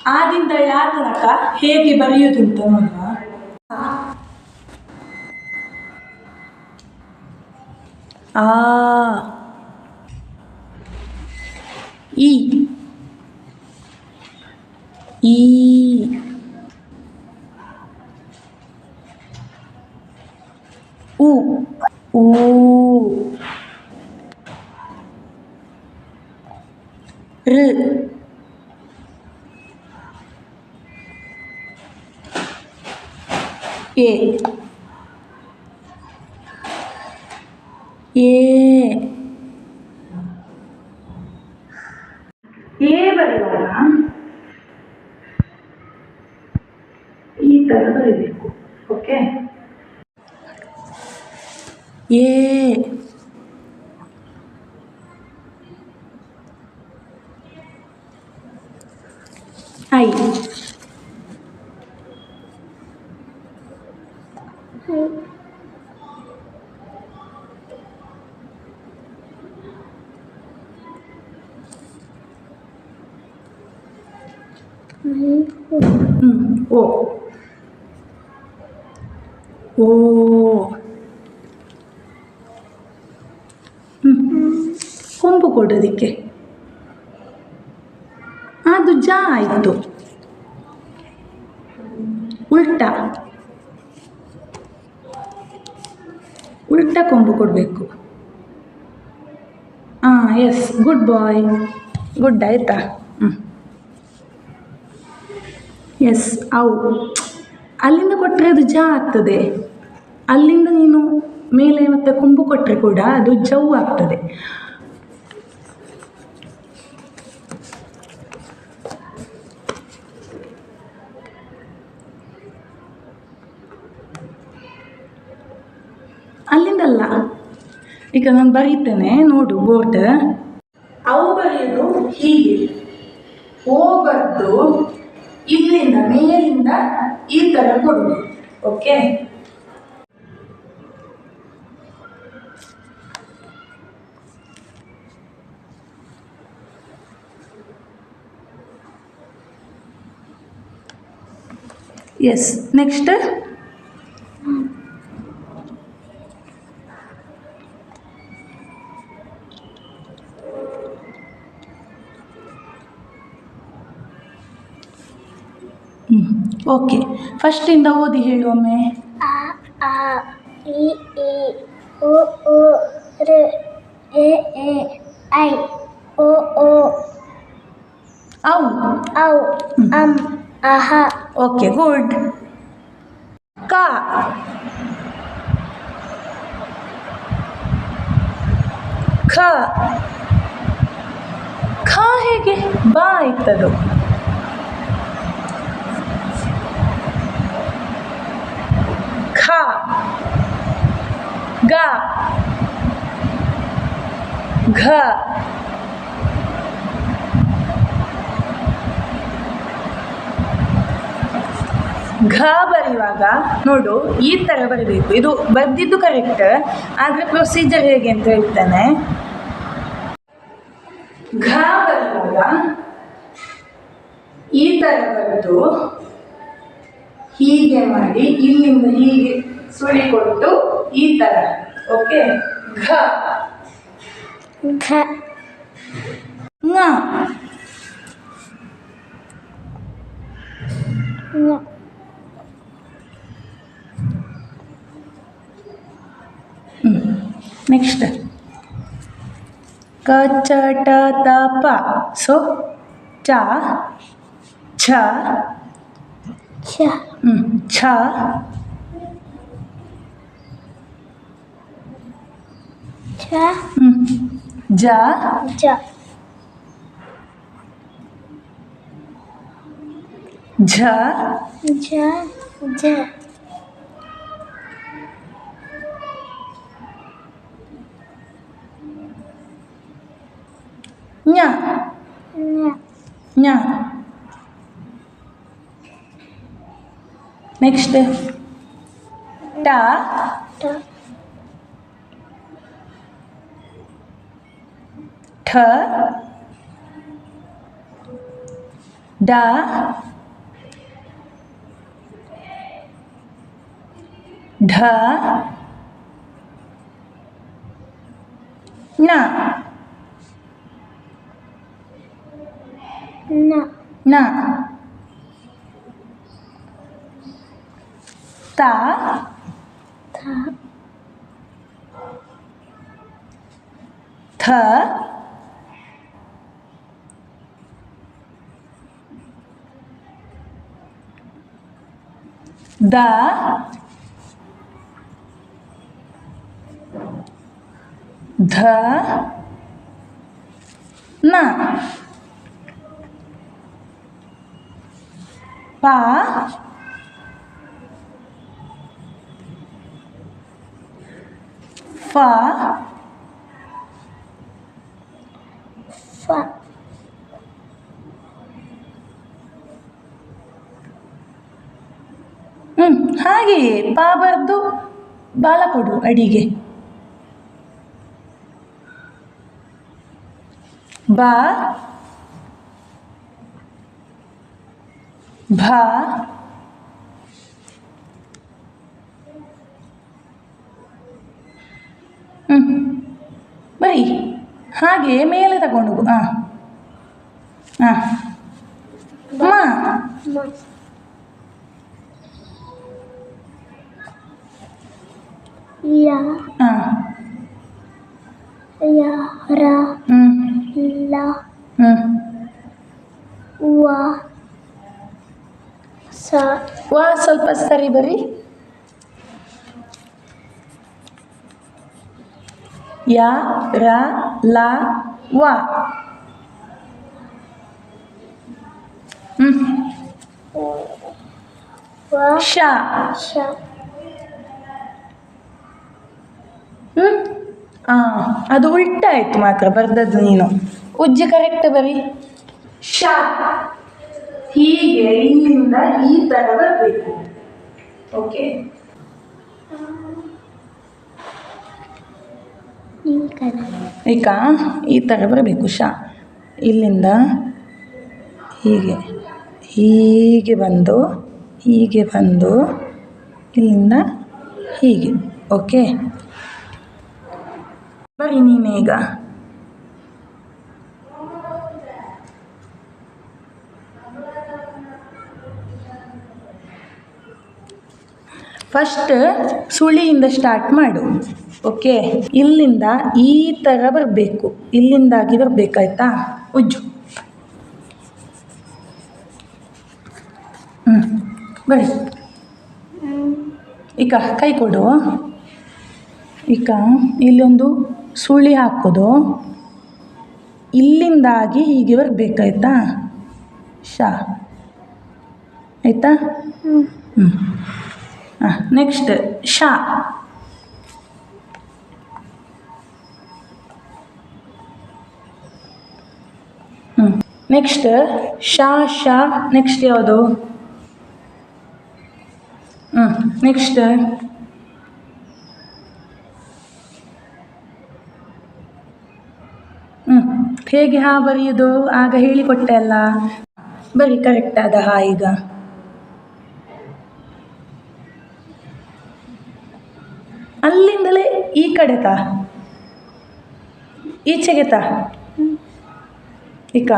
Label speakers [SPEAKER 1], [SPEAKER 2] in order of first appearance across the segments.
[SPEAKER 1] ಆದಿಂದ ಯಾ ತನಕ ಹೇಗೆ ಬರೆಯುವುದು ಅಂತ ನೋಡುವ. ಆ ಈ ಈ ಉ ಊ ಋ ಎ ಬರೆಯುವಾಗ ಈ ಥರ ಬರೀಬೇಕು. ಓಕೆ, ಎ ಐ ಓ ಓ ಕೊಂಬು ಕೊಡೋದಕ್ಕೆ ಅದು ಜ ಆಯಿತು. ಉಲ್ಟಾ ಕೊಂಬು ಕೊಡಬೇಕು. ಎಸ್, ಗುಡ್ ಬಾಯ್, ಗುಡ್ ಆಯಿತಾ. ಎಸ್, ಅವು ಅಲ್ಲಿಂದ ಕೊಟ್ಟರೆ ಅದು ಜ ಆಗ್ತದೆ. ಅಲ್ಲಿಂದ ನೀನು ಮೇಲೆ ಮತ್ತೆ ಕೊಂಬು ಕೊಟ್ಟರೆ ಕೂಡ ಅದು ಜವ್ ಆಗ್ತದೆ. ಅಲ್ಲಿಂದಲ್ಲ, ಈಗ ನಾನು ಬರೀತೇನೆ ನೋಡು ಬೋರ್ಡ್. ಅವು ಬರೆಯೋದು ಹೀಗೆ, ಓ ಬರೆದು ಇಲ್ಲಿಂದ ಮೇಲಿಂದ ಈ ಥರ ಕೊಡುದು. Okay, yes. ನೆಕ್ಸ್ಟ್ ಓಕೆ, ಫಸ್ಟಿಂದ ಓದಿ ಹೇಳುವೊಮ್ಮೆ.
[SPEAKER 2] ಅ ಆ ಇ ಈ ಉ ಊ ಋ ಎ ಎ ಐ ಓ ಓ
[SPEAKER 1] ಔ
[SPEAKER 2] ಔ ಅಂ ಅಹ.
[SPEAKER 1] Okay, good. ಕ ಖ ಖ ಹೇಗೆ ಬಾ ಆಯ್ತದು. ಖ ಗ ಘ ಘ ಬರೆಯುವಾಗ ನೋಡು ಈ ಥರ ಬರಬೇಕು. ಇದು ಬರ್ದಿದ್ದು ಕರೆಕ್ಟ್, ಆದರೆ ಪ್ರೊಸೀಜರ್ ಹೇಗೆ ಅಂತ ಹೇಳ್ತಾನೆ. ಘ ಬರೆಯುವಾಗ ಈ ಥರ ಬರೆದು ಹೀಗೆ ಮಾಡಿ ಇಲ್ಲಿಂದ ಹೀಗೆ ಸುಳಿ ಕೊಟ್ಟು ಈ ಥರ. ಓಕೆ, ಘ
[SPEAKER 2] ಘ
[SPEAKER 1] ङ ನೆಕ್ಸ್ಟ್ ಕ ಚ ಟ ತ ಪ. ಸೊ ಚ ಛ
[SPEAKER 2] ಛ
[SPEAKER 1] ಛ
[SPEAKER 2] ಛ
[SPEAKER 1] ಜ
[SPEAKER 2] ಜ
[SPEAKER 1] ಝ
[SPEAKER 2] ಝ ಝ
[SPEAKER 1] ಞ ಞ. ನೆಕ್ಸ್ಟ್ ಟ
[SPEAKER 2] ಟ
[SPEAKER 1] ಠ ಡ ಢ ನ
[SPEAKER 2] ನ
[SPEAKER 1] ನ ತ
[SPEAKER 2] ಥ
[SPEAKER 1] ಥ ದ ಧ ನ ಪ ಫ
[SPEAKER 2] ಫ
[SPEAKER 1] ಹಾಗೆಯೇ ಪಾ ಬರೆದು ಬಾಲ ಕೊಡು ಅಡಿಗೆ ಬ ಭ ಬರೀ ಹಾಗೆ ಮೇಲೆ ತಗೊಂಡು ಹೋಗು ಹಾಂ ಹಾಂ ಮ
[SPEAKER 2] ಮ ಯ
[SPEAKER 1] ಹಾಂ
[SPEAKER 2] ಯ ರ
[SPEAKER 1] ಹ್ಞೂ
[SPEAKER 2] ಲ
[SPEAKER 1] ಹ್ಞೂ
[SPEAKER 2] ವ ಸ
[SPEAKER 1] ವಾ ಸ್ವಲ್ಪ ಸರಿ ಬರಿ ಯ ರ ಲ ವ
[SPEAKER 2] ವ
[SPEAKER 1] ಶ
[SPEAKER 2] ಶ
[SPEAKER 1] ಅದು ಉಲ್ಟಾಯ್ತು ಮಾತ್ರ ಬರ್ದದ್ದು ನೀನು ಉಜ್ಜಿ ಕರೆಕ್ಟ್ ಬರಿ ಶ ಹೀಗೆ ಇಲ್ಲಿಂದ ಈ ಥರ ಬರಬೇಕು ಓಕೆ
[SPEAKER 2] ಈ ಕಡೆ
[SPEAKER 1] ಈಗ ಈ ಥರ ಬರಬೇಕು ಶ ಇಲ್ಲಿಂದ ಹೀಗೆ ಹೀಗೆ ಬಂದು ಇಲ್ಲಿಂದ ಹೀಗೆ ಓಕೆ ಬರೀ ನೀನೇ ಈಗ ಫಸ್ಟ್ ಸುಳಿಯಿಂದ ಸ್ಟಾರ್ಟ್ ಮಾಡು ಓಕೆ ಇಲ್ಲಿಂದ ಈ ಥರ ಬರಬೇಕು ಇಲ್ಲಿಂದಾಗಿ ಬರಬೇಕಾಯ್ತಾ ಉಜ್ಜು ಬರಿ ಈಗ ಕೈ ಕೊಡು ಈಗ ಇಲ್ಲೊಂದು ಸುಳಿ ಹಾಕೋದು ಇಲ್ಲಿಂದಾಗಿ ಹೀಗೆ ಬರಬೇಕಾಯ್ತಾ ಶಾ ಆಯಿತಾ next Shah next Shah Shah next ಯಾವುದು ನೆಕ್ಸ್ಟ್ ಹೇಗೆ ಹಾ ಬರೆಯೋದು ಆಗ ಹೇಳಿಕೊಟ್ಟೆ ಅಲ್ಲ ಬರಿ ಕರೆಕ್ಟ್ ಆದ ಹಾ ಈಗ ಅಲ್ಲಿಂದಲೇ ಈ ಕಡೆ ತಾ ಈಚೆಗೆ ತಾ ಈಗ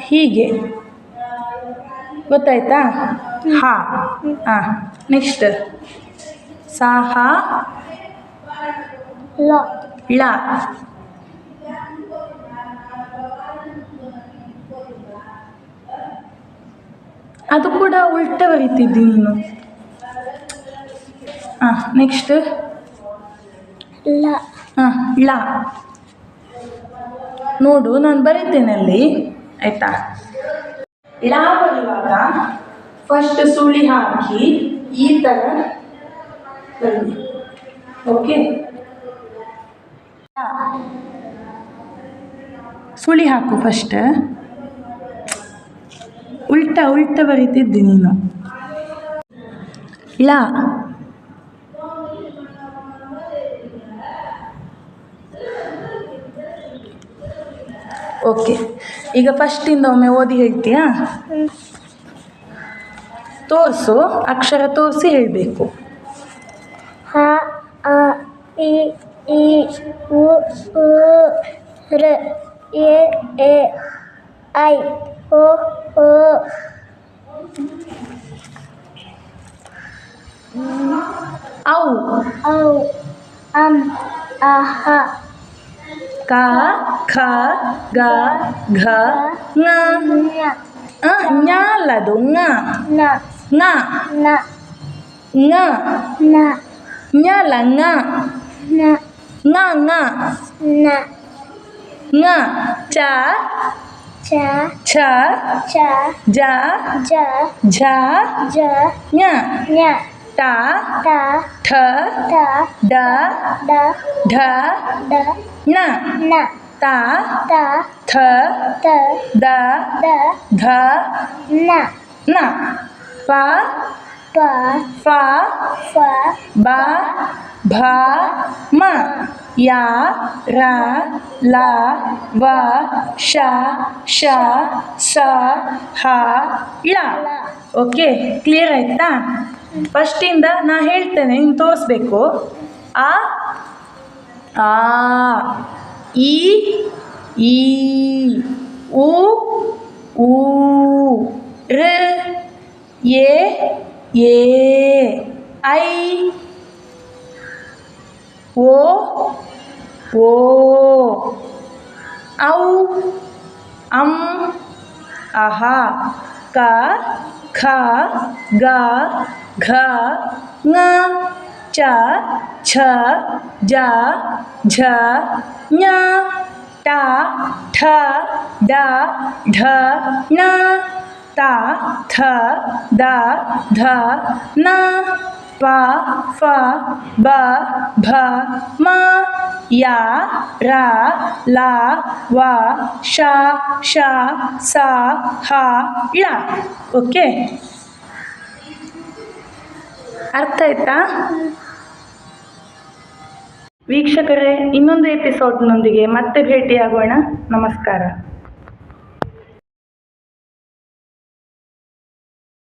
[SPEAKER 1] ಹೀಗೆ ಗೊತ್ತಾಯ್ತಾ ಹಾ ಹಾಂ ನೆಕ್ಸ್ಟ್ ಸಾ ಹಾ
[SPEAKER 2] ಲ
[SPEAKER 1] ಳ ಅದು ಕೂಡ ಉಲ್ಟ ಬರೀತಿದ್ದಿ ನೀನು ನೆಕ್ಸ್ಟ್
[SPEAKER 2] ಲ
[SPEAKER 1] ಳ ನೋಡು ನಾನು ಬರೀತೇನೆ ಅಲ್ಲಿ ಆಯಿತಾ ಳ ಬರುವಾಗ ಫಸ್ಟ್ ಸುಳಿ ಹಾಕಿ ಈ ಥರ ಬನ್ನಿ ಓಕೆ ಸುಳಿ ಹಾಕು ಫಸ್ಟ್ ಉಲ್ಟ ಬರೀತಿದ್ದಿ ನೀನು ಳ ಓಕೆ, ಈಗ ಫಸ್ಟಿಂದ ಒಮ್ಮೆ ಓದಿ ಹೇಳ್ತೀಯಾ? ತೋರಿಸು, ಅಕ್ಷರ ತೋರಿಸಿ ಹೇಳಬೇಕು.
[SPEAKER 2] ಹ ಅ ಇ ಈ ಉ ಊ ಋ ಎ ಐ ಓ ಓ
[SPEAKER 1] ಔ
[SPEAKER 2] ಔ ಅಂ ಅಹ
[SPEAKER 1] ಕ ಖ ಗ ಘ ङ ಞ ಅಲ್ಲದು ङ
[SPEAKER 2] ನ
[SPEAKER 1] ङ
[SPEAKER 2] ನ
[SPEAKER 1] ङ
[SPEAKER 2] ನ
[SPEAKER 1] ಞ ಅಲ್ಲ ङ
[SPEAKER 2] ನ
[SPEAKER 1] ङ ङ
[SPEAKER 2] ನ
[SPEAKER 1] ङ ಚ
[SPEAKER 2] ಚ
[SPEAKER 1] ಛ
[SPEAKER 2] ಚ
[SPEAKER 1] ಜ
[SPEAKER 2] ಜ
[SPEAKER 1] ಝ
[SPEAKER 2] ಜ
[SPEAKER 1] ಞ
[SPEAKER 2] ಞ
[SPEAKER 1] ಟ
[SPEAKER 2] ಟ
[SPEAKER 1] ಠ
[SPEAKER 2] ಟ
[SPEAKER 1] ಡ
[SPEAKER 2] ಡ
[SPEAKER 1] ಢ
[SPEAKER 2] ಡ
[SPEAKER 1] ಣ
[SPEAKER 2] ನ
[SPEAKER 1] ತ
[SPEAKER 2] ತ
[SPEAKER 1] ಥ
[SPEAKER 2] ತ
[SPEAKER 1] ದ
[SPEAKER 2] ದ
[SPEAKER 1] ಧ
[SPEAKER 2] ನ
[SPEAKER 1] ನ ಪ
[SPEAKER 2] ಪ
[SPEAKER 1] ಫ
[SPEAKER 2] ಫ
[SPEAKER 1] ಬ ಭ ಮ ಯ ರ ಲ ವ ಶ ಶ ಸ ಹ ಳ. ಓಕೆ, ಕ್ಲಿಯರ್ ಆಯ್ತಾ? ಫಸ್ಟಿಂದ ನಾ ಹೇಳ್ತೇನೆ, ನೀನು ತೋರಿಸ್ಬೇಕು. ಆ ಆ ಈ ಈ ಉ ಊ ಋ ಎ ಐ ಓ ಓ ಔ ಅಂ ಅಹ ಕ ಖ ಗ ಘ ङ ಚ ಛ ಜ ಝ ಞ ಟ ಠ ಡ ಢ ಣ ತ ಥ ದ ಧ ನ ಪ ಫ ಬ ಭ ಮ ಯ ರ ಲ ವ ಶ ಶ ಸ ಹ ಳ. ಓಕೆ, ಅರ್ಥ ಆಯ್ತಾ? ವೀಕ್ಷಕರೇ, ಇನ್ನೊಂದು ಎಪಿಸೋಡ್ನೊಂದಿಗೆ ಮತ್ತೆ ಭೇಟಿಯಾಗೋಣ. ನಮಸ್ಕಾರ.